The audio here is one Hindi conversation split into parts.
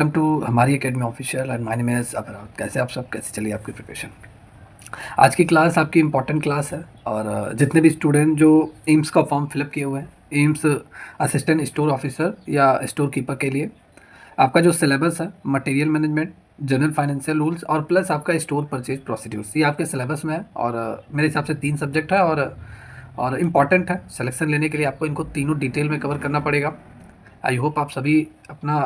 वेलकम टू हमारी academy official and my name is Abrar. कैसे आप सब, कैसे चलिए आपकी प्रिपरेशन। आज की क्लास आपकी इम्पॉर्टेंट क्लास है और जितने भी स्टूडेंट जो एम्स का फॉर्म फिलअप किए हुए हैं, एम्स असिस्टेंट स्टोर ऑफिसर या स्टोर कीपर के लिए, आपका जो सिलेबस है material management, general financial rules और प्लस आपका स्टोर परचेज प्रोसीड्यूर्स, ये आपके सिलेबस में है और मेरे हिसाब से 3 सब्जेक्ट है और इम्पॉर्टेंट है। सिलेक्शन लेने के लिए आपको इनको तीनों डिटेल में कवर करना पड़ेगा। आई होप आप सभी अपना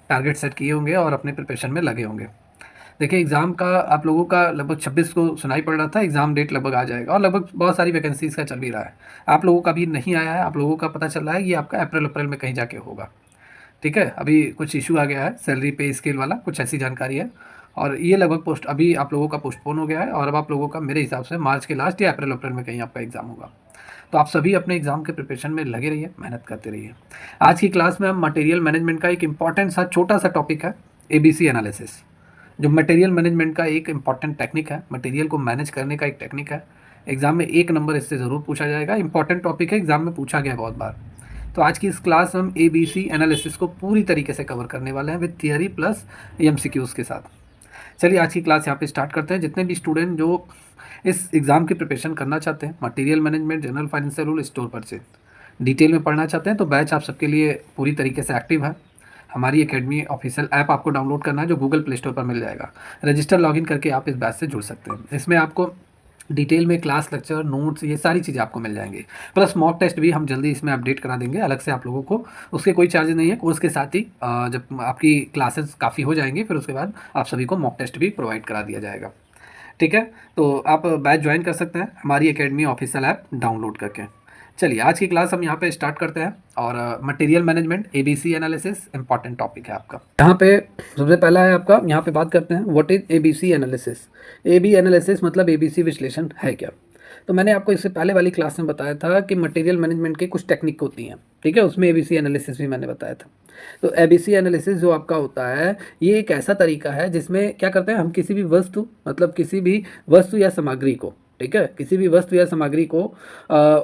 टारगेट सेट किए होंगे और अपने प्रिपरेशन में लगे होंगे। देखिए, एग्ज़ाम का आप लोगों का लगभग 26 को सुनाई पड़ रहा था, एग्ज़ाम डेट लगभग आ जाएगा और लगभग बहुत सारी वैकेंसीज़ का चल भी रहा है। आप लोगों का भी नहीं आया है, आप लोगों का पता चल रहा है ये आपका अप्रैल में कहीं जाके होगा। ठीक है, अभी कुछ इशू आ गया है सैलरी पे स्केल वाला, कुछ ऐसी जानकारी है और ये लगभग पोस्ट अभी आप लोगों का पोस्टपोन हो गया है और अब आप लोगों का मेरे हिसाब से मार्च के लास्ट या अप्रैल में कहीं आपका एग्ज़ाम होगा। तो आप सभी अपने एग्ज़ाम के प्रिपरेशन में लगे रहिए, मेहनत करते रहिए। आज की क्लास में हम मटेरियल मैनेजमेंट का एक इम्पॉर्टेंट सा छोटा सा टॉपिक है, एबीसी एनालिसिस, जो मटेरियल मैनेजमेंट का एक इम्पॉर्टेंट टेक्निक है, मटेरियल को मैनेज करने का एक टेक्निक है। एग्ज़ाम में 1 नंबर इससे ज़रूर पूछा जाएगा, इंपॉर्टेंट टॉपिक है, एग्ज़ाम में पूछा गया बहुत बार। तो आज की इस क्लास में हम एबीसी एनालिसिस को पूरी तरीके से कवर करने वाले हैं विद थियरी प्लस एमसीक्यूज़ के साथ। चलिए आज की क्लास यहाँ पे स्टार्ट करते हैं। जितने भी स्टूडेंट जो इस एग्ज़ाम की प्रिपरेशन करना चाहते हैं, material management, general financial rule, store purchase detail में पढ़ना चाहते हैं, तो बैच आप सबके लिए पूरी तरीके से एक्टिव है। हमारी एकेडमी ऑफिशियल ऐप आपको डाउनलोड करना है, जो गूगल प्ले स्टोर पर मिल जाएगा। रजिस्टर लॉगिन करके आप इस बैच से जुड़ सकते हैं। इसमें आपको डिटेल में क्लास, लेक्चर, नोट्स, ये सारी चीज़ें आपको मिल जाएंगी। प्लस मॉक टेस्ट भी हम जल्दी इसमें अपडेट करा देंगे अलग से आप लोगों को। उसके कोई चार्जेस नहीं है। कोर्स के साथ ही जब आपकी क्लासेस काफ़ी हो जाएंगी फिर उसके बाद आप सभी को मॉक टेस्ट भी प्रोवाइड करा दिया जाएगा। ठीक है, तो आप बैच ज्वाइन कर सकते हैं हमारी एकेडमी ऑफिशियल ऐप डाउनलोड करके। चलिए आज की क्लास हम यहाँ पे स्टार्ट करते हैं और material management, ABC analysis important topic है आपका। यहाँ पे सबसे पहला है आपका, यहाँ पे बात करते हैं what is ABC analysis. AB analysis मतलब एबीसी विश्लेषण है क्या। तो मैंने आपको इससे पहले वाली क्लास में बताया था कि मटेरियल मैनेजमेंट की कुछ टेक्निक होती हैं, ठीक है, उसमें एबीसी एनालिसिस भी मैंने बताया था। तो एबीसी एनालिसिस जो आपका होता है, ये एक ऐसा तरीका है जिसमें क्या करते हैं हम, किसी भी वस्तु मतलब किसी भी वस्तु या सामग्री को, ठीक है, किसी भी वस्तु या सामग्री को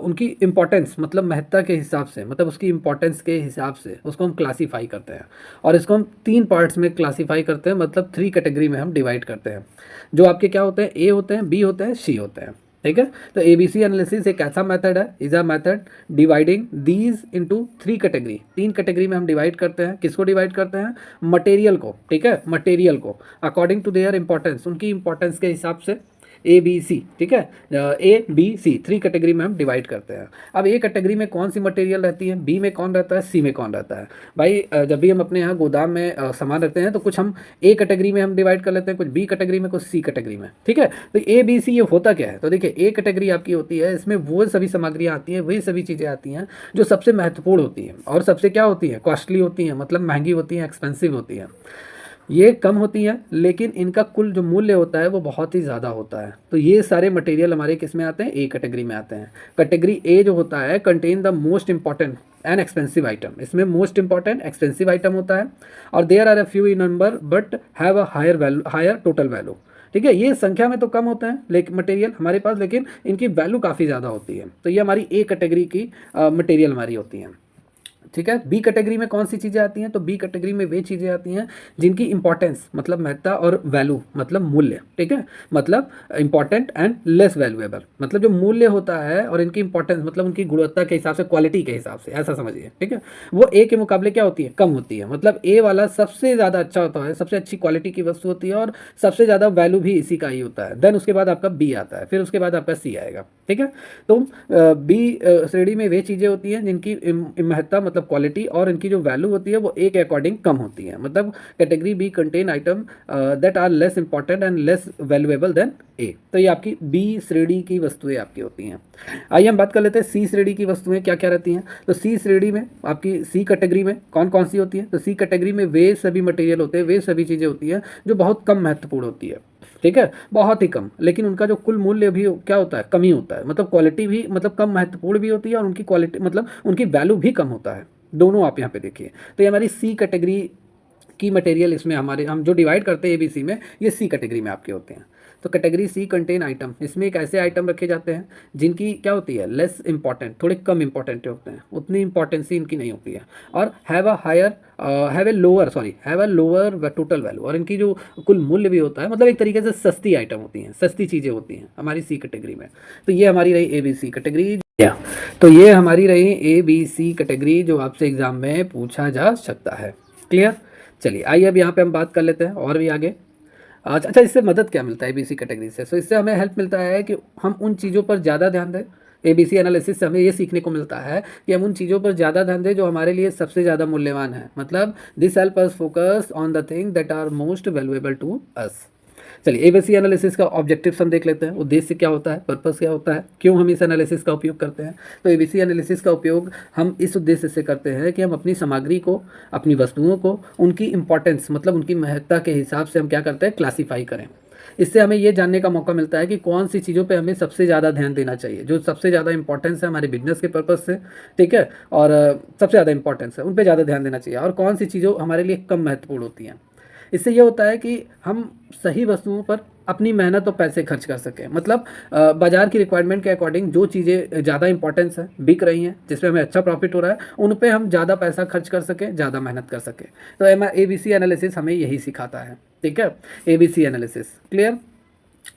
उनकी इम्पोर्टेंस मतलब महत्ता के हिसाब से, मतलब उसकी इम्पोर्टेंस के हिसाब से उसको हम क्लासीफाई करते हैं और इसको हम 3 पार्ट्स में क्लासीफाई करते हैं, मतलब 3 कैटेगरी में हम डिवाइड करते हैं। जो आपके क्या होते हैं, ए होते हैं, बी होते हैं, सी होते हैं। ठीक है, तो एबीसी एनालिसिस एक ऐसा मेथड है, is a method dividing these into 3 category. 3 category में हम डिवाइड करते हैं। किसको डिवाइड करते हैं? मटेरियल को, ठीक है, मटेरियल को अकॉर्डिंग टू देयर इंपॉर्टेंस, उनकी इंपॉर्टेंस के हिसाब से ए बी सी, ठीक है, ए बी सी 3 कैटेगरी में हम डिवाइड करते हैं। अब ए कैटेगरी में कौन सी मटेरियल रहती है, बी में कौन रहता है, सी में कौन रहता है। भाई जब भी हम अपने यहाँ गोदाम में सामान रखते हैं तो कुछ हम ए कैटेगरी में हम डिवाइड कर लेते हैं, कुछ बी कैटेगरी में, कुछ सी कैटेगरी में। ठीक है, तो ए बी सी ये होता क्या है, तो देखिए ए कैटेगरी आपकी होती है, इसमें वो सभी सामग्रियाँ आती हैं, वही सभी चीज़ें आती हैं जो सबसे महत्वपूर्ण होती हैं और सबसे क्या होती हैं, कॉस्टली होती हैं, मतलब महंगी होती हैं, एक्सपेंसिव होती हैं। ये कम होती हैं लेकिन इनका कुल जो मूल्य होता है वो बहुत ही ज़्यादा होता है। तो ये सारे मटेरियल हमारे किस में आते हैं, ए कैटेगरी में आते हैं। कैटेगरी ए जो होता है contain the most important and expensive item, इसमें मोस्ट इंपॉर्टेंट एक्सपेंसिव आइटम होता है और there are a few in number but have a higher value, higher total value. ठीक है, ये संख्या में तो कम होते हैं लेकिन मटेरियल हमारे पास, लेकिन इनकी वैल्यू काफ़ी ज़्यादा होती है। तो ये हमारी ए कैटेगरी की मटेरियल हमारी होती हैं। ठीक है, बी कैटेगरी में कौन सी चीज़ें आती हैं, तो बी कैटेगरी में वे चीज़ें आती हैं जिनकी इंपॉर्टेंस मतलब महत्ता और वैल्यू मतलब मूल्य, ठीक है, मतलब इंपॉर्टेंट एंड लेस वैल्यूएबल, मतलब जो मूल्य होता है और इनकी इंपॉर्टेंस मतलब उनकी गुणवत्ता के हिसाब से, क्वालिटी के हिसाब से, ऐसा समझिए। ठीक है, वो ए के मुकाबले क्या होती है, कम होती है। मतलब ए वाला सबसे ज़्यादा अच्छा होता है, सबसे अच्छी क्वालिटी की वस्तु होती है और सबसे ज़्यादा वैल्यू भी इसी का ही होता है। देन उसके बाद आपका बी आता है, फिर उसके बाद आपका सी आएगा। ठीक है, तो बी श्रेणी में वे चीज़ें होती हैं जिनकी महत्ता मतलब क्वालिटी और इनकी जो वैल्यू होती है वो ए के अकॉर्डिंग कम होती है। मतलब category B content item that are less important and less valuable than A. तो ये आपकी बी श्रेणी की वस्तुएं आपकी होती हैं। आइए हम बात कर लेते हैं सी श्रेणी की वस्तुएं क्या क्या रहती हैं। तो सी श्रेणी में आपकी, सी कैटेगरी में कौन कौन सी होती है, तो सी कैटेगरी में वे सभी मटेरियल होते हैं, वे सभी चीज़ें होती हैं जो बहुत कम महत्वपूर्ण होती है। ठीक है, बहुत ही कम, लेकिन उनका जो कुल मूल्य भी क्या होता है, कम ही होता है। मतलब क्वालिटी भी मतलब कम महत्वपूर्ण भी होती है और उनकी क्वालिटी मतलब उनकी वैल्यू भी कम होता है। दोनों आप यहाँ पे देखिए। तो ये हमारी सी कैटेगरी की मटेरियल इसमें हमारे हम जो डिवाइड करते हैं ABC में, ये C कैटेगरी में आपके होते हैं। तो कैटेगरी C कंटेन आइटम, इसमें एक ऐसे आइटम रखे जाते हैं जिनकी क्या होती है, लेस इंपॉर्टेंट, थोड़े कम इंपॉर्टेंट होते हैं, उतनी इंपॉर्टेंसी इनकी नहीं होती है, और have a lower total value, और इनकी जो कुल मूल्य भी होता है, मतलब एक तरीके से सस्ती आइटम होती हैं, सस्ती चीज़ें होती हैं हमारी C कैटेगरी में। तो ये हमारी रही ABC कैटेगरी। तो ये हमारी रही ABC कैटेगरी जो आपसे एग्जाम में पूछा जा सकता है। क्लियर। चलिए आइए अब यहाँ पे हम बात कर लेते हैं और भी आगे। अच्छा, इससे मदद क्या मिलता है ABC कैटेगरी से? तो इससे हमें हेल्प मिलता है कि हम उन चीज़ों पर ज़्यादा ध्यान दें। ABC एनालिसिस से हमें ये सीखने को मिलता है कि हम उन चीज़ों पर ज़्यादा ध्यान दें जो हमारे लिए सबसे ज़्यादा मूल्यवान है। मतलब this help us focus on the thing that are most valuable to us. चलिए ABC एनालिसिस का ऑब्जेक्टिव हम देख लेते हैं। उद्देश्य क्या होता है, पर्पस क्या होता है, क्यों हम इस एनालिसिस का उपयोग करते हैं। तो ABC एनालिसिस का उपयोग हम इस उद्देश्य से करते हैं कि हम अपनी सामग्री को, अपनी वस्तुओं को, उनकी इंपॉर्टेंस मतलब उनकी महत्ता के हिसाब से हम क्या करते हैं, क्लासीफाई करें। इससे हमें ये जानने का मौका मिलता है कि कौन सी चीज़ों पे हमें सबसे ज़्यादा ध्यान देना चाहिए, जो सबसे ज़्यादा इंपॉर्टेंस है हमारे बिजनेस के पर्पस से, ठीक है, और सबसे ज़्यादा इंपॉर्टेंस है उन पे ज़्यादा ध्यान देना चाहिए, और कौन सी चीज़ों हमारे लिए कम महत्वपूर्ण होती हैं। इससे ये होता है कि हम सही वस्तुओं पर अपनी मेहनत और पैसे खर्च कर सकें। मतलब बाज़ार की रिक्वायरमेंट के अकॉर्डिंग जो चीज़ें ज़्यादा इंपॉर्टेंस है, बिक रही हैं, जिसमें हमें अच्छा प्रॉफिट हो रहा है, उन पे हम ज़्यादा पैसा खर्च कर सकें, ज़्यादा मेहनत कर सकें। तो ABC एनालिसिस हमें यही सिखाता है। ठीक है, ABC एनालिसिस। क्लियर।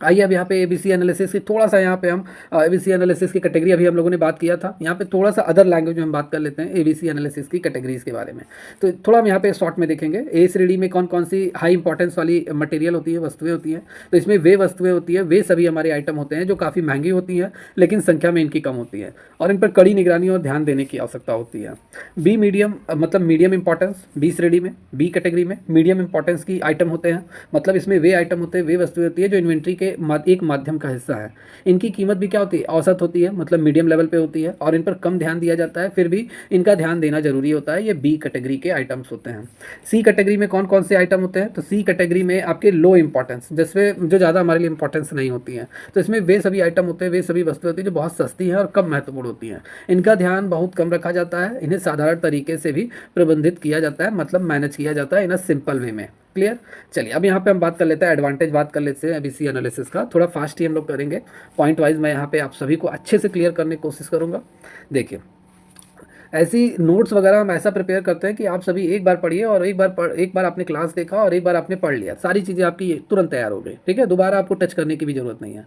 आइए अब यहाँ पे ABC एनालिसिस की थोड़ा सा, यहाँ पे हम ABC एनालिसिस की कैटेगरी अभी हम लोगों ने बात किया था, यहाँ पे थोड़ा सा अदर लैंग्वेज में हम बात कर लेते हैं ABC एनालिसिस की कैटेगरीज के बारे में। तो थोड़ा हम यहाँ पे शॉर्ट में देखेंगे ए श्रेणी में कौन कौन सी हाई इंपॉर्टेंस वाली मटेरियल होती है, वस्तुएं होती हैं। तो इसमें वे वस्तुएं होती है, वे सभी हमारे आइटम होते हैं जो काफ़ी महंगी होती हैं लेकिन संख्या में इनकी कम होती है, और इन पर कड़ी निगरानी और ध्यान देने की आवश्यकता होती है। बी मीडियम मतलब मीडियम इंपॉर्टेंस, बी श्रेणी में, बी कैटेगरी में मीडियम इंपॉर्टेंस की आइटम होते हैं। मतलब इसमें वे आइटम होते हैं, वे वस्तुएं होती है जो इन्वेंट्री के एक माध्यम का हिस्सा है। इनकी कीमत भी क्या होती है, औसत होती है, मतलब मीडियम लेवल पे होती है, और इन पर कम ध्यान दिया जाता है, फिर भी इनका ध्यान देना जरूरी होता है। ये बी कैटेगरी के आइटम्स होते हैं। सी कैटेगरी में कौन कौन से आइटम होते हैं? तो सी कैटेगरी में आपके लो इंपॉर्टेंस, जिसमें जो ज़्यादा हमारे लिए इंपॉर्टेंस नहीं होती है। तो इसमें वे सभी आइटम होते हैं, वे सभी वस्तुएं होती है जो बहुत सस्ती हैं और कम महत्वपूर्ण होती हैं। इनका ध्यान बहुत कम रखा जाता है, इन्हें साधारण तरीके से भी प्रबंधित किया जाता है, मतलब मैनेज किया जाता है इन अ सिंपल वे में। क्लियर। चलिए अब यहाँ पे हम बात कर लेते हैं एडवांटेज, बात कर लेते हैं ABC एनालिसिस का। थोड़ा फास्ट ही हम लोग करेंगे, पॉइंट वाइज मैं यहाँ पे आप सभी को अच्छे से क्लियर करने की कोशिश करूँगा। देखिए, ऐसी नोट्स वगैरह हम ऐसा प्रिपेयर करते हैं कि आप सभी एक बार पढ़िए, और एक बार आपने क्लास देखा और एक बार आपने पढ़ लिया, सारी चीज़ें आपकी तुरंत तैयार हो गई। ठीक है, दोबारा आपको टच करने की भी ज़रूरत नहीं है।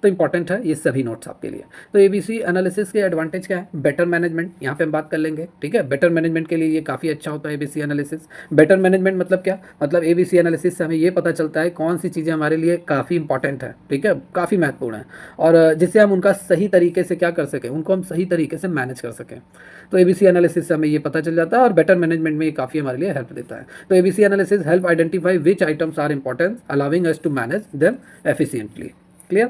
तो इंपॉर्टेंट है ये सभी नोट्स आपके लिए। तो ABC एनालिसिस के एडवांटेज क्या है? बेटर मैनेजमेंट, यहाँ पे हम बात कर लेंगे। ठीक है, बेटर मैनेजमेंट के लिए ये काफ़ी अच्छा होता है ABC एनालिसिस। बेटर मैनेजमेंट मतलब क्या? मतलब ABC एनालिसिस से हमें ये पता चलता है कौन सी चीज़ें हमारे लिए काफ़ी इंपॉर्टेंट है, ठीक है, काफ़ी महत्वपूर्ण है, और जिससे हम उनका सही तरीके से क्या कर सकें, उनको हम सही तरीके से मैनेज कर सकें। तो ABC एनालिसिस से हमें ये पता चल जाता है, और बेटर मैनेजमेंट में ये काफ़ी हमारे लिए हेल्प देता है। तो ABC analysis help identify which items are important, allowing us to manage them efficiently. Clear.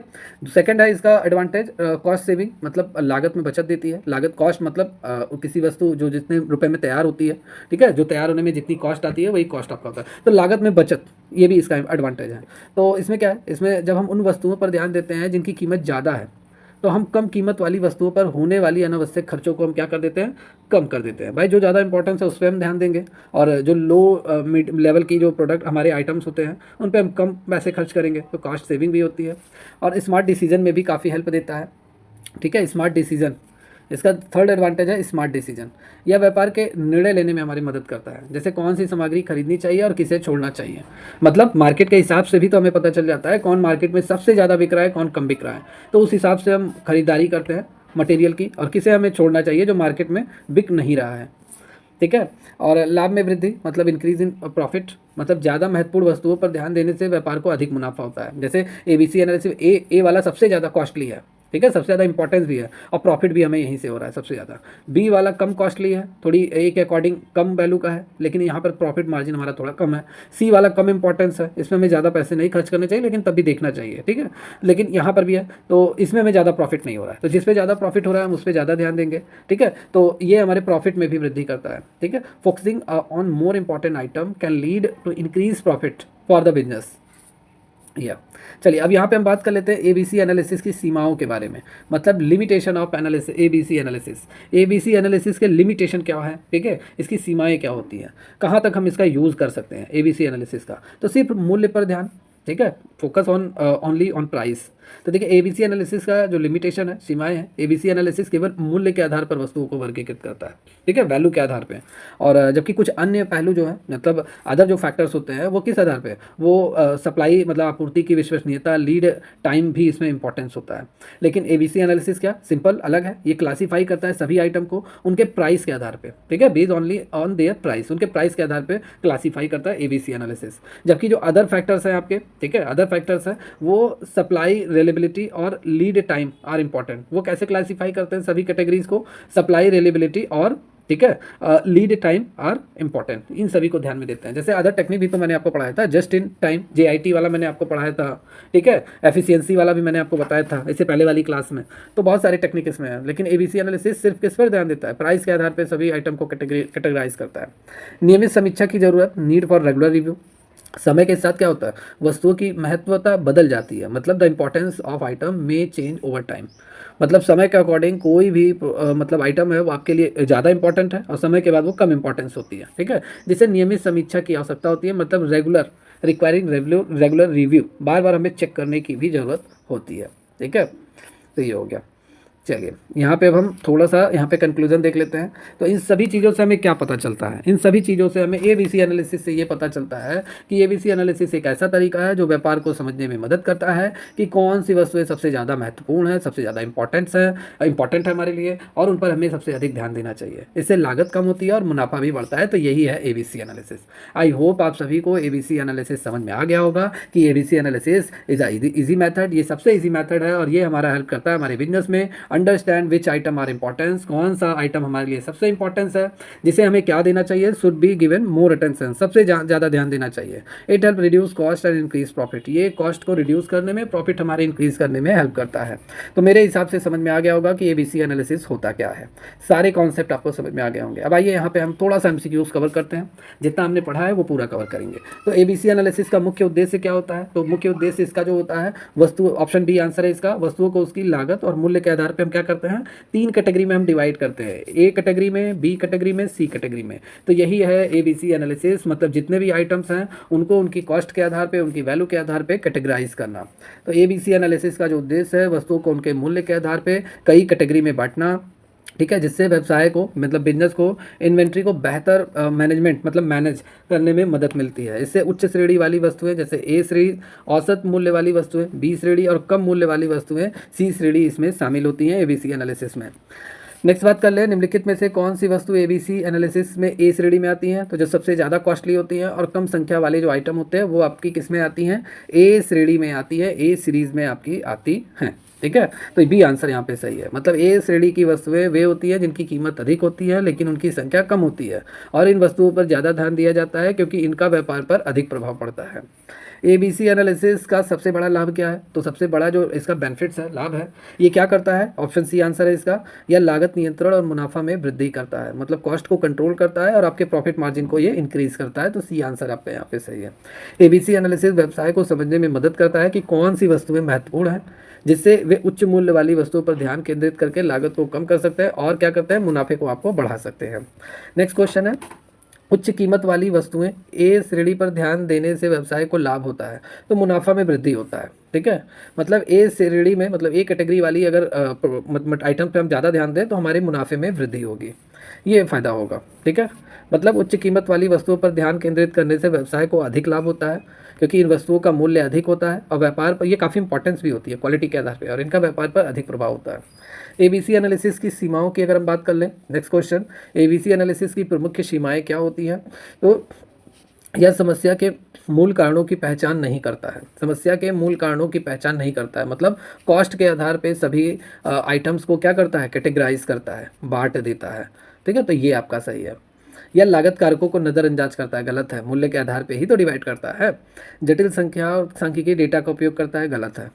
Second है इसका एडवांटेज कॉस्ट सेविंग, मतलब लागत में बचत देती है। लागत, कॉस्ट मतलब किसी वस्तु जो जितने रुपए में तैयार होती है, ठीक है, जो तैयार होने में जितनी कॉस्ट आती है वही कॉस्ट आपका होता है। तो लागत में बचत, ये भी इसका एडवांटेज है। तो इसमें क्या है, इसमें जब हम उन वस्तुओं पर ध्यान देते हैं जिनकी कीमत ज़्यादा है, तो हम कम कीमत वाली वस्तुओं पर होने वाली अनावश्यक खर्चों को हम क्या कर देते हैं, कम कर देते हैं। भाई जो ज़्यादा इंपॉर्टेंस है उस पर हम ध्यान देंगे, और जो लो मिड लेवल की जो प्रोडक्ट हमारे आइटम्स होते हैं उन पर हम कम पैसे खर्च करेंगे, तो कॉस्ट सेविंग भी होती है। और स्मार्ट डिसीजन में भी काफ़ी हेल्प देता है। ठीक है, स्मार्ट डिसीजन, इसका थर्ड एडवांटेज है स्मार्ट डिसीजन। यह व्यापार के निर्णय लेने में हमारी मदद करता है, जैसे कौन सी सामग्री खरीदनी चाहिए और किसे छोड़ना चाहिए। मतलब मार्केट के हिसाब से भी तो हमें पता चल जाता है कौन मार्केट में सबसे ज़्यादा बिक रहा है, कौन कम बिक रहा है, तो उस हिसाब से हम खरीदारी करते हैं मटेरियल की, और किसे हमें छोड़ना चाहिए जो मार्केट में बिक नहीं रहा है। ठीक है, और लाभ में वृद्धि मतलब इंक्रीज इन प्रॉफिट, मतलब ज़्यादा महत्वपूर्ण वस्तुओं पर ध्यान देने से व्यापार को अधिक मुनाफा होता है। जैसे ABC एनालिसिस ए वाला सबसे ज़्यादा कॉस्टली है, ठीक है, सबसे ज़्यादा इंपॉर्टेंस भी है, और प्रॉफिट भी हमें यहीं से हो रहा है सबसे ज़्यादा। बी वाला कम कॉस्टली है, थोड़ी ए के अकॉर्डिंग कम वैल्यू का है, लेकिन यहाँ पर प्रॉफिट मार्जिन हमारा थोड़ा कम है। सी वाला कम इंपॉर्टेंस है, इसमें हमें ज़्यादा पैसे नहीं खर्च करने चाहिए, लेकिन तब भी देखना चाहिए, ठीक है, लेकिन यहाँ पर भी है, तो इसमें हमें ज़्यादा प्रॉफिट नहीं हो रहा है, तो जिस पे ज़्यादा प्रॉफिट हो रहा है हम उस पर ज़्यादा ध्यान देंगे। ठीक है, तो ये हमारे प्रॉफिट में भी वृद्धि करता है। ठीक है, focusing on more important item can lead to increase profit for the business. या चलिए अब यहाँ पे हम बात कर लेते हैं एबीसी एनालिसिस की सीमाओं के बारे में, मतलब limitation of analysis, ABC analysis. ABC analysis के लिमिटेशन क्या है, ठीक है, इसकी सीमाएं क्या होती हैं, कहाँ तक हम इसका यूज़ कर सकते हैं एबीसी एनालिसिस का। तो सिर्फ मूल्य पर ध्यान, ठीक है, focus on only on price. तो देखिए एबीसी एनालिसिस का जो लिमिटेशन है, सीमाएं हैं, एबीसी एनालिसिस केवल मूल्य के आधार पर वस्तुओं को वर्गीकृत करता है, ठीक है, वैल्यू के आधार पे। और जबकि कुछ अन्य पहलू जो है, मतलब अदर जो फैक्टर्स होते हैं वो किस आधार पे, वो सप्लाई मतलब आपूर्ति की विश्वसनीयता, लीड टाइम भी इसमें इंपॉर्टेंस होता है। लेकिन एबीसी एनालिसिस क्या सिंपल अलग है, ये क्लासीफाई करता है सभी आइटम को उनके प्राइस के आधार पे, ठीक है, based only on their price, उनके प्राइस के आधार पे क्लासीफाई करता है एबीसी एनालिसिस। जबकि जो अदर फैक्टर्स हैं आपके, ठीक है, अदर फैक्टर्स हैं वो सप्लाई, रिलेबिलिटी और लीड टाइम आर इंपॉर्टेंट। वो कैसे क्लासीफाई करते हैं सभी कैटेगरीज को, सप्लाई, रिलेबिलिटी और, ठीक है, लीड टाइम आर इंपॉर्टेंट, इन सभी को ध्यान में देते हैं। जैसे अदर टेक्निक भी तो मैंने आपको पढ़ाया था, जस्ट इन टाइम, जेआईटी वाला मैंने आपको पढ़ाया था, ठीक है, एफिशिएंसी वाला भी मैंने आपको बताया था इससे पहले वाली क्लास में। तो बहुत सारे टेक्निक इसमें है, लेकिन एबीसी एनालिसिस सिर्फ किस पर ध्यान देता है, प्राइस के आधार पर सभी आइटम को कैटेगराइज करता है। नियमित समीक्षा की जरूरत, नीड फॉर रेगुलर रिव्यू। समय के साथ क्या होता है, वस्तुओं की महत्वता बदल जाती है, मतलब the importance of item may change over time. मतलब समय के अकॉर्डिंग कोई भी मतलब आइटम है वो आपके लिए ज़्यादा इंपॉर्टेंट है और समय के बाद वो कम इंपॉर्टेंस होती है, ठीक है, जिससे नियमित समीक्षा की आवश्यकता होती है, मतलब रेगुलर, रिक्वायरिंग रेगुलर रिव्यू, बार बार हमें चेक करने की भी ज़रूरत होती है, ठीक है। तो ये हो गया। चलिए यहाँ पे अब हम थोड़ा सा यहाँ पे कंक्लूजन देख लेते हैं। तो इन सभी चीज़ों से हमें क्या पता चलता है, इन सभी चीज़ों से हमें एबीसी एनालिसिस से ये पता चलता है कि एबीसी एनालिसिस एक ऐसा तरीका है जो व्यापार को समझने में मदद करता है कि कौन सी वस्तुएं सबसे ज़्यादा महत्वपूर्ण है, सबसे ज़्यादा इंपॉर्टेंट है हमारे लिए, और उन पर हमें सबसे अधिक ध्यान देना चाहिए। इससे लागत कम होती है और मुनाफा भी बढ़ता है। तो यही है एबीसी एनालिसिस। आई होप आप सभी को एबीसी एनालिसिस समझ में आ गया होगा कि ABC analysis is a easy method, ये सबसे इजी मेथड है और ये हमारा हेल्प करता है हमारे बिजनेस में understand which item are importance, कौन सा आइटम हमारे लिए सबसे इंपॉर्टेंस है, जिसे हमें क्या देना चाहिए, should be given more attention, सबसे ज़्यादा ध्यान देना चाहिए। It help reduce cost and increase profit, ये कॉस्ट को रिड्यूस करने में, प्रॉफिट हमारे इंक्रीज करने में हेल्प करता है। तो मेरे हिसाब से समझ में आ गया होगा कि एबीसी एनालिसिस होता क्या है, सारे कॉन्सेप्ट आपको समझ में आ गए होंगे। अब आइए यहाँ पे हम थोड़ा सा एमसीक्यूज कवर करते हैं, जितना हमने पढ़ा है वो पूरा कवर करेंगे। तो एबीसी एनालिसिस का मुख्य उद्देश्य क्या होता है, तो मुख्य उद्देश्य इसका जो होता है, वस्तु, ऑप्शन बी आंसर है इसका, वस्तुओं को उसकी लागत और मूल्य के आधार पर हम क्या करते हैं, तीन कैटेगरी में हम डिवाइड करते हैं, ए कैटेगरी में, बी कैटेगरी में, सी कैटेगरी में। तो यही है एबीसी एनालिसिस, मतलब जितने भी आइटम्स हैं उनको उनकी कॉस्ट के आधार पे, उनकी वैल्यू के आधार पे कैटेगराइज करना। तो एबीसी एनालिसिस का जो उद्देश्य है, वस्तुओं को उनके मूल्य के आधार पे कई कैटेगरी में बांटना, ठीक है, जिससे व्यवसाय को, मतलब बिजनेस को, इन्वेंट्री को बेहतर मैनेजमेंट, मतलब मैनेज करने में मदद मिलती है। इससे उच्च श्रेणी वाली वस्तुएं जैसे ए श्रेणी, औसत मूल्य वाली वस्तुएं बी श्रेणी और कम मूल्य वाली वस्तुएं सी श्रेणी इसमें शामिल होती हैं एबीसी एनालिसिस में। नेक्स्ट बात कर ले, निम्नलिखित में से कौन सी वस्तु एबीसी एनालिसिस में ए श्रेणी में आती हैं, तो जो सबसे ज़्यादा कॉस्टली होती हैं और कम संख्या वाले जो आइटम होते हैं वो आपकी किस में आती हैं, ए श्रेणी में आती है, ए सीरीज में आपकी आती हैं, ठीक है। तो बी आंसर यहाँ पे सही है, मतलब ए श्रेणी की वस्तुएं वे होती हैं जिनकी कीमत अधिक होती है लेकिन उनकी संख्या कम होती है, और इन वस्तुओं पर ज़्यादा ध्यान दिया जाता है क्योंकि इनका व्यापार पर अधिक प्रभाव पड़ता है। एबीसी एनालिसिस का सबसे बड़ा लाभ क्या है, तो सबसे बड़ा जो इसका बेनिफिट्स है, लाभ है, ये क्या करता है, ऑप्शन सी आंसर है इसका, यह लागत नियंत्रण और मुनाफा में वृद्धि करता है, मतलब कॉस्ट को कंट्रोल करता है और आपके प्रॉफिट मार्जिन को ये इंक्रीज करता है। तो सी आंसर आपका यहाँ पे सही है। एबीसी एनालिसिस व्यवसाय को समझने में मदद करता है कि कौन सी वस्तुएं महत्वपूर्ण है, जिससे वे उच्च मूल्य वाली वस्तुओं पर ध्यान केंद्रित करके लागत को कम कर सकते हैं और क्या करते हैं, मुनाफे को आपको बढ़ा सकते हैं। नेक्स्ट क्वेश्चन है, उच्च कीमत वाली वस्तुएं ए श्रेणी पर ध्यान देने से व्यवसाय को लाभ होता है तो मुनाफा में वृद्धि होता है, ठीक है। मतलब ए श्रेणी में, मतलब ए कैटेगरी वाली अगर आइटम पे हम ज़्यादा ध्यान दें तो हमारे मुनाफे में वृद्धि होगी, ये फ़ायदा होगा, ठीक है। मतलब उच्च कीमत वाली वस्तुओं पर ध्यान केंद्रित करने से व्यवसाय को अधिक लाभ होता है क्योंकि इन वस्तुओं का मूल्य अधिक होता है और व्यापार पर ये काफ़ी इंपॉर्टेंस भी होती है क्वालिटी के आधार पर, और इनका व्यापार पर अधिक प्रभाव होता है। एबीसी एनालिसिस की सीमाओं की अगर हम बात कर लें, नेक्स्ट क्वेश्चन, एबीसी एनालिसिस की प्रमुख सीमाएं क्या होती हैं, तो यह समस्या के मूल कारणों की पहचान नहीं करता है, समस्या के मूल कारणों की पहचान नहीं करता है, मतलब कॉस्ट के आधार पे सभी आइटम्स को क्या करता है, कैटेगराइज करता है, बांट देता है, ठीक है। तो ये आपका सही है। यह लागत कारकों को नज़रअंदाज करता है, गलत है, मूल्य के आधार पे ही तो डिवाइड करता है। जटिल संख्या और सांख्यिकीय डेटा का उपयोग करता है, गलत है।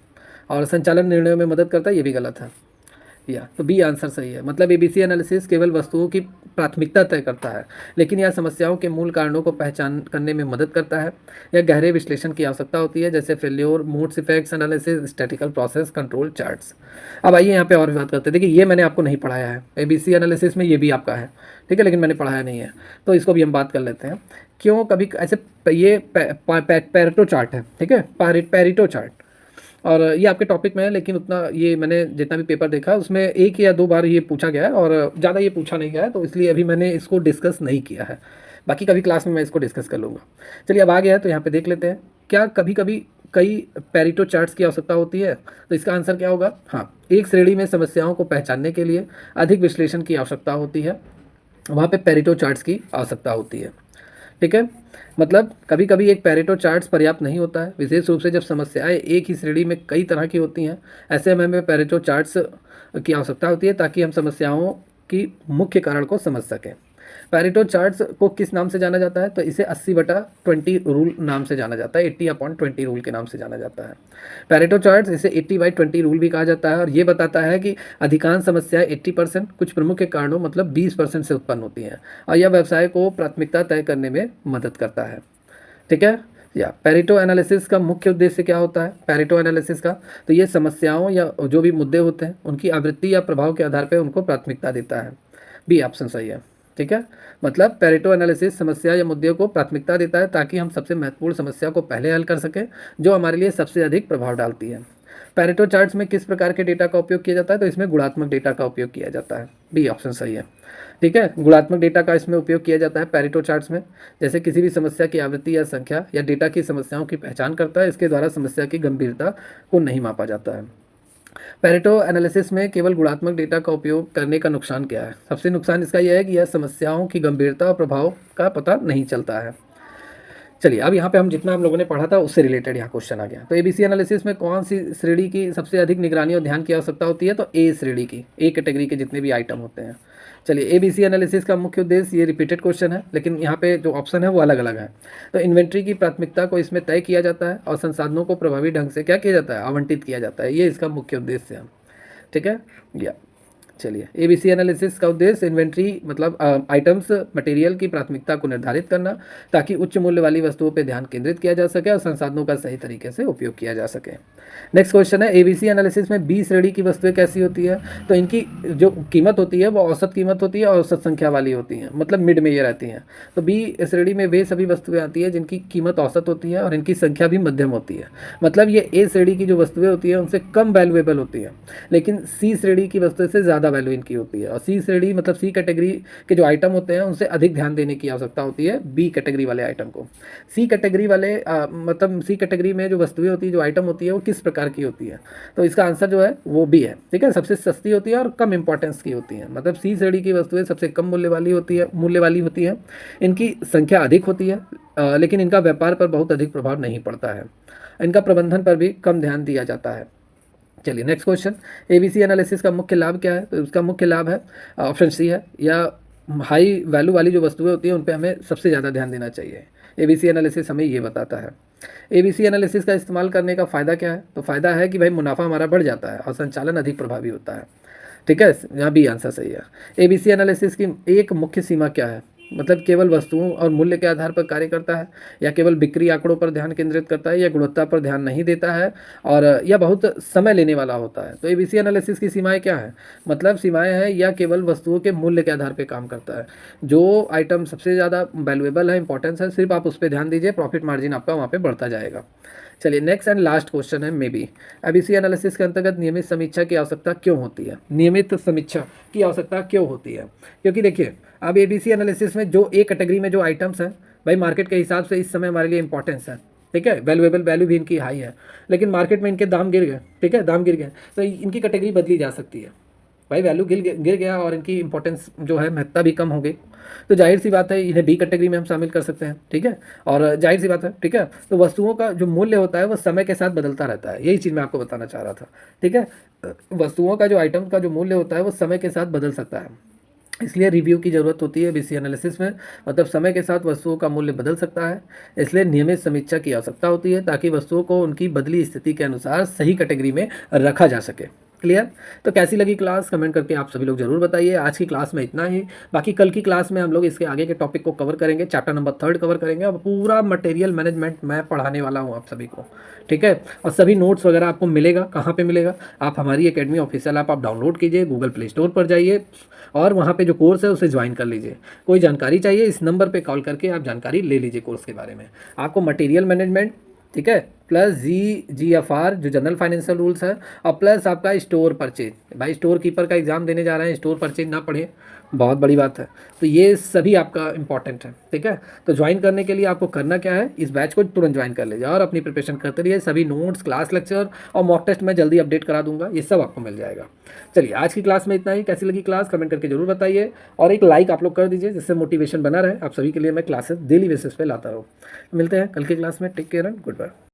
और संचालन निर्णयों में मदद करता है, ये भी गलत है। या तो बी आंसर सही है। मतलब एबीसी एनालिसिस केवल वस्तुओं की प्राथमिकता तय करता है, लेकिन यह समस्याओं के मूल कारणों को पहचान करने में मदद करता है। यह गहरे विश्लेषण की आवश्यकता होती है, जैसे failure, moods effects analysis, statistical process control charts. अब आइए यहाँ पे और बात करते हैं। देखिए ये मैंने आपको नहीं पढ़ाया है, एबीसी एनालिसिस में ये भी आपका है, ठीक है, लेकिन मैंने पढ़ाया नहीं है, तो इसको भी हम बात कर लेते हैं। क्यों कभी ऐसे ये पैरेटो चार्ट है, ठीक है, पैरेटो चार्ट, और ये आपके टॉपिक में है, लेकिन उतना ये मैंने जितना भी पेपर देखा उसमें एक या दो बार ये पूछा गया है और ज़्यादा ये पूछा नहीं गया है, तो इसलिए अभी मैंने इसको डिस्कस नहीं किया है। बाकी कभी क्लास में मैं इसको डिस्कस कर लूँगा। चलिए अब आ गया है, तो यहाँ पे देख लेते हैं। क्या कभी कभी कई पैरेटो चार्ट्स की आवश्यकता होती है? तो इसका आंसर क्या होगा? हाँ, एक श्रेणी में समस्याओं को पहचानने के लिए अधिक विश्लेषण की आवश्यकता होती है, वहाँ पे पैरेटो चार्ट्स की आवश्यकता होती है, ठीक है। मतलब कभी कभी एक पैरेटो चार्ट्स पर्याप्त नहीं होता है, विशेष रूप से जब समस्याएं एक ही श्रेणी में कई तरह की होती हैं। ऐसे में हमें पैरेटो चार्ट्स की आवश्यकता होती है ताकि हम समस्याओं की मुख्य कारण को समझ सकें। पैरेटो चार्ट्स को किस नाम से जाना जाता है? तो इसे 80/20 रूल नाम से जाना जाता है, 80/20 रूल के नाम से जाना जाता है। पैरेटो चार्ट्स इसे 80/20 रूल भी कहा जाता है, और ये बताता है कि अधिकांश समस्याएं 80%, कुछ प्रमुख कारणों मतलब 20% से उत्पन्न होती हैं, और यह व्यवसाय को प्राथमिकता तय करने में मदद करता है, ठीक है। या पैरेटो एनालिसिस का मुख्य उद्देश्य क्या होता है? पैरेटो एनालिसिस का, तो ये समस्याओं या जो भी मुद्दे होते हैं उनकी आवृत्ति या प्रभाव के आधार पर उनको प्राथमिकता देता है। बी ऑप्शन सही है, ठीक है। मतलब पैरेटो एनालिसिस समस्या या मुद्दे को प्राथमिकता देता है ताकि हम सबसे महत्वपूर्ण समस्या को पहले हल कर सकें, जो हमारे लिए सबसे अधिक प्रभाव डालती है। पैरेटो चार्ट्स में किस प्रकार के डेटा का उपयोग किया जाता है? तो इसमें गुणात्मक डेटा का उपयोग किया जाता है। बी ऑप्शन सही है, ठीक है। गुणात्मक डेटा का इसमें उपयोग किया जाता है पैरेटो चार्ट्स में, जैसे किसी भी समस्या की आवृत्ति या संख्या या डेटा की समस्याओं की पहचान करता है। इसके द्वारा समस्या की गंभीरता को नहीं मापा जाता है। पैरेटो एनालिसिस में केवल गुणात्मक डेटा का उपयोग करने का नुकसान क्या है? सबसे नुकसान इसका यह है कि यह समस्याओं की गंभीरता और प्रभाव का पता नहीं चलता है। चलिए अब यहाँ पे हम जितना हम लोगों ने पढ़ा था उससे रिलेटेड यहाँ क्वेश्चन आ गया। तो एबीसी एनालिसिस में कौन सी श्रेणी की सबसे अधिक निगरानी और ध्यान की आवश्यकता होती है? तो ए श्रेणी की, ए कैटेगरी के जितने भी आइटम होते हैं। चलिए एबीसी एनालिसिस का मुख्य उद्देश्य, ये रिपीटेड क्वेश्चन है लेकिन यहाँ पे जो ऑप्शन है वो अलग अलग है। तो इन्वेंट्री की प्राथमिकता को इसमें तय किया जाता है और संसाधनों को प्रभावी ढंग से क्या किया जाता है? आवंटित किया जाता है। ये इसका मुख्य उद्देश्य है, ठीक है। या चलिए एबीसी एनालिसिस का उद्देश्य इन्वेंट्री मतलब आइटम्स मटेरियल की प्राथमिकता को निर्धारित करना, ताकि उच्च मूल्य वाली वस्तुओं पर ध्यान केंद्रित किया जा सके और संसाधनों का सही तरीके से उपयोग किया जा सके। नेक्स्ट क्वेश्चन है, एबीसी एनालिसिस में बी श्रेणी की वस्तुएं कैसी होती है? तो इनकी जो कीमत होती है वो औसत कीमत होती है और औसत संख्या वाली होती है, मतलब मिड में ये रहती हैं। तो बी श्रेणी में वे सभी वस्तुएं आती है जिनकी कीमत औसत होती है और इनकी संख्या भी मध्यम होती है। मतलब ये ए श्रेणी की जो वस्तुएं होती हैं उनसे कम वैल्यूएबल होती है, लेकिन सी श्रेणी की वस्तुएं से ज़्यादा वैल्यू इनकी होती है। और सी श्रेणी मतलब सी कैटेगरी के जो आइटम होते हैं उनसे अधिक ध्यान देने की आवश्यकता होती है बी कैटेगरी वाले आइटम को। सी कैटेगरी वाले मतलब सी कैटेगरी में जो वस्तुएं होती है, जो आइटम होती है वो किस प्रकार की होती है? तो इसका आंसर जो है वो बी है, ठीक है। सबसे सस्ती होती है और कम इंपॉर्टेंस की होती है। मतलब सी श्रेणी की वस्तुएं सबसे कम मूल्य वाली होती है। इनकी संख्या अधिक होती है, लेकिन इनका व्यापार पर बहुत अधिक प्रभाव नहीं पड़ता है। इनका प्रबंधन पर भी कम ध्यान दिया जाता है। चलिए नेक्स्ट क्वेश्चन, एबीसी एनालिसिस का मुख्य लाभ क्या है? तो उसका मुख्य लाभ है ऑप्शन सी है, या हाई वैल्यू वाली जो वस्तुएं होती हैं उन पे हमें सबसे ज़्यादा ध्यान देना चाहिए। एबीसी एनालिसिस हमें ये बताता है। एबीसी एनालिसिस का इस्तेमाल करने का फ़ायदा क्या है? तो फ़ायदा है कि भाई मुनाफा हमारा बढ़ जाता है और संचालन अधिक प्रभावी होता है, ठीक है। यहाँ भी आंसर सही है। एबीसी एनालिसिस की एक मुख्य सीमा क्या है? मतलब केवल वस्तुओं और मूल्य के आधार पर कार्य करता है, या केवल बिक्री आंकड़ों पर ध्यान केंद्रित करता है, या गुणवत्ता पर ध्यान नहीं देता है, और यह बहुत समय लेने वाला होता है। तो एबीसी एनालिसिस की सीमाएं क्या है? मतलब सीमाएं हैं या केवल वस्तुओं के मूल्य के आधार पर काम करता है। जो आइटम सबसे ज़्यादा वैल्यूएबल है, इंपॉर्टेंस है, सिर्फ आप उस पर ध्यान दीजिए, प्रॉफिट मार्जिन आपका वहाँ पर बढ़ता जाएगा। चलिए नेक्स्ट एंड लास्ट क्वेश्चन है, मे बी एबीसी एनालिसिस के अंतर्गत नियमित समीक्षा की आवश्यकता क्यों होती है? नियमित समीक्षा की आवश्यकता क्यों होती है? क्योंकि देखिए अब एबीसी एनालिसिस में जो ए कैटेगरी में जो आइटम्स हैं भाई मार्केट के हिसाब से इस समय हमारे लिए इंपॉर्टेंस है, ठीक है, वैल्यूएबल वैल्यू भी इनकी हाई है, लेकिन मार्केट में इनके दाम गिर गए, ठीक है, दाम गिर गए, तो इनकी कैटेगरी बदली जा सकती है। भाई वैल्यू गिर गया और इनकी इंपॉर्टेंस जो है महत्ता भी कम हो गई, तो जाहिर सी बात है इन्हें बी कैटेगरी में हम शामिल कर सकते हैं, ठीक है। और जाहिर सी बात है, ठीक है, तो वस्तुओं का जो मूल्य होता है वो समय के साथ बदलता रहता है, यही चीज़ मैं आपको बताना चाह रहा था, ठीक है। वस्तुओं का जो आइटम का जो मूल्य होता है वो समय के साथ बदल सकता है, इसलिए रिव्यू की ज़रूरत होती है एबीसी एनालिसिस में। मतलब समय के साथ वस्तुओं का मूल्य बदल सकता है, इसलिए नियमित समीक्षा की आवश्यकता होती है ताकि वस्तुओं को उनकी बदली स्थिति के अनुसार सही कैटेगरी में रखा जा सके। क्लियर? तो कैसी लगी क्लास कमेंट करके आप सभी लोग ज़रूर बताइए। आज की क्लास में इतना ही, बाकी कल की क्लास में हम लोग इसके आगे के टॉपिक को कवर करेंगे, चैप्टर नंबर 3 कवर करेंगे और पूरा मटेरियल मैनेजमेंट मैं पढ़ाने वाला हूँ आप सभी को, ठीक है? और सभी नोट्स वगैरह आपको मिलेगा, कहाँ पे मिलेगा? आप हमारी एकेडमी ऑफिशियल ऐप आप डाउनलोड कीजिए, गूगल प्ले स्टोर पर जाइए और वहाँ पे जो कोर्स है उसे ज्वाइन कर लीजिए। कोई जानकारी चाहिए इस नंबर पे कॉल करके आप जानकारी ले लीजिए कोर्स के बारे में। आपको मटेरियल मैनेजमेंट, ठीक है, प्लस GFR जो जनरल फाइनेंशियल रूल्स है, और प्लस आपका स्टोर परचेज। भाई स्टोर कीपर का एग्जाम देने जा रहे हैं, स्टोर परचेज ना पढ़े, बहुत बड़ी बात है। तो ये सभी आपका इंपॉर्टेंट है, ठीक है? तो ज्वाइन करने के लिए आपको करना क्या है, इस बैच को तुरंत ज्वाइन कर लीजिए और अपनी प्रिपरेशन करते रहिए। सभी नोट्स, क्लास लेक्चर और मॉक टेस्ट मैं जल्दी अपडेट करा दूंगा, ये सब आपको मिल जाएगा। चलिए आज की क्लास में इतना ही। कैसी लगी क्लास कमेंट करके जरूर बताइए और एक लाइक आप लोग कर दीजिए, जिससे मोटिवेशन बना रहे। आप सभी के लिए मैं क्लासेस डेली बेसिस पे लाता रहूँ। मिलते हैं कल की क्लास में। Take care and good bye.